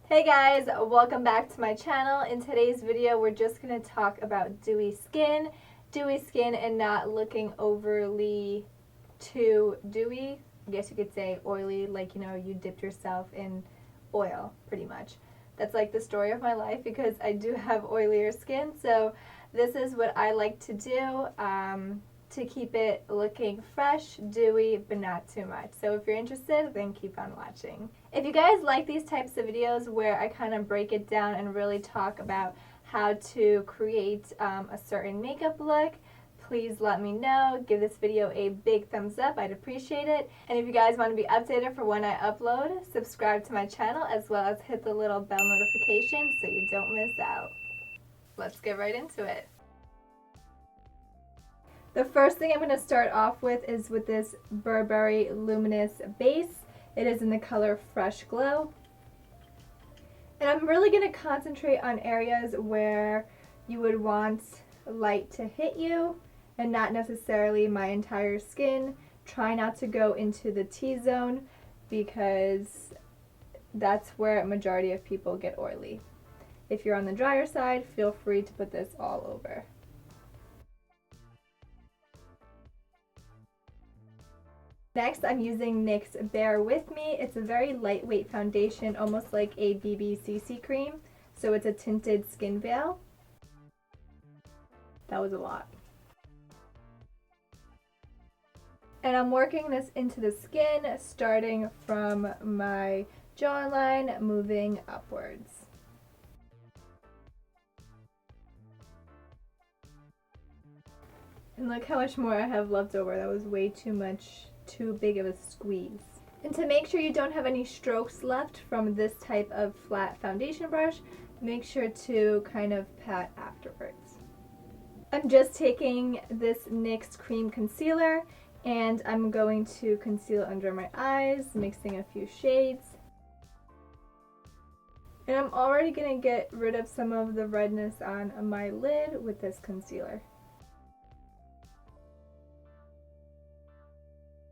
Hey guys, welcome back to my channel. In today's video, we're just going to talk about dewy skin and not looking overly too dewy. I guess you could say oily, like, you know, you dipped yourself in oil, pretty much. That's like the story of my life because I do have oilier skin, so this is what I like to do to keep it looking fresh, dewy, but not too much. So if you're interested, then keep on watching. If you guys like these types of videos where I kind of break it down and really talk about how to create a certain makeup look, please let me know. Give this video a big thumbs up. I'd appreciate it. And if you guys want to be updated for when I upload, subscribe to my channel as well as hit the little bell notification so you don't miss out. Let's get right into it. The first thing I'm going to start off with is with this Burberry Luminous base. It is in the color Fresh Glow. And I'm really going to concentrate on areas where you would want light to hit you and not necessarily my entire skin. Try not to go into the T-zone because that's where a majority of people get oily. If you're on the drier side, feel free to put this all over. Next, I'm using Nyx Bear with me. It's a very lightweight foundation, almost like a BB CC cream. So it's a tinted skin veil. That was a lot. And I'm working this into the skin, starting from my jawline, moving upwards. And look how much more I have left over. That was way too much. Too big of a squeeze. And to make sure you don't have any strokes left from this type of flat foundation brush, make sure to kind of pat afterwards. I'm just taking this NYX cream concealer and I'm going to conceal under my eyes, mixing a few shades. And I'm already going to get rid of some of the redness on my lid with this concealer.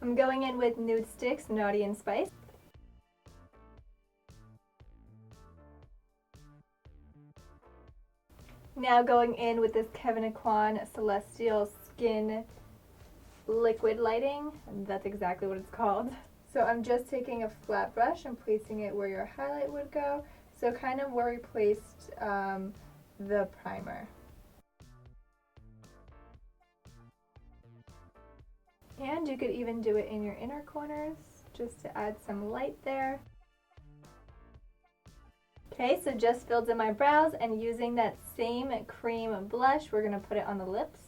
I'm going in with Nude Sticks Naughty and Spice. Now going in with this Kevyn Aucoin Celestial Skin Liquid Lighting. That's exactly what it's called. So I'm just taking a flat brush and placing it where your highlight would go. So kind of where we placed the primer. And you could even do it in your inner corners, just to add some light there. Okay, so just filled in my brows, and using that same cream blush, we're going to put it on the lips.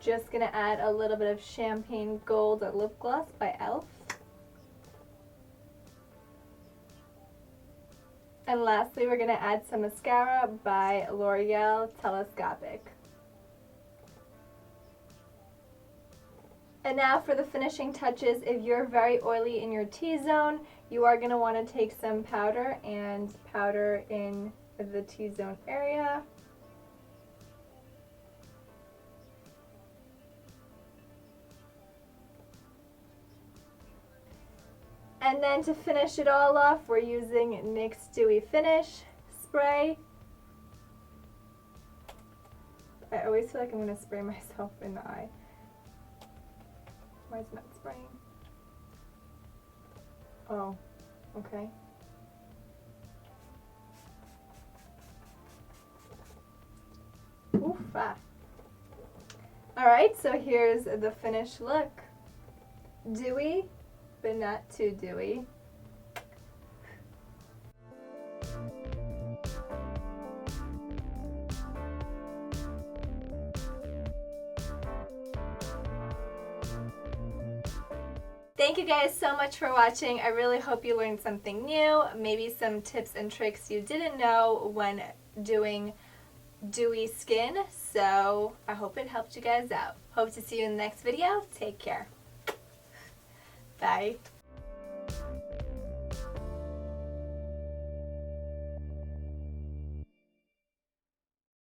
Just going to add a little bit of Champagne Gold lip gloss by e.l.f. And lastly, we're going to add some mascara by L'Oreal Telescopic. And now for the finishing touches. If you're very oily in your T-zone, you are going to want to take some powder and powder in the T-zone area. And then to finish it all off, we're using NYX Dewy Finish Spray. I always feel like I'm going to spray myself in the eye. Why is it not spraying? Oh, okay. Oof, ah. Alright, so here's the finished look. Dewy, but not too dewy. Thank you guys so much for watching. I really hope you learned something new, maybe some tips and tricks you didn't know when doing dewy skin. So I hope it helped you guys out. Hope to see you in the next video. Take care. Bye.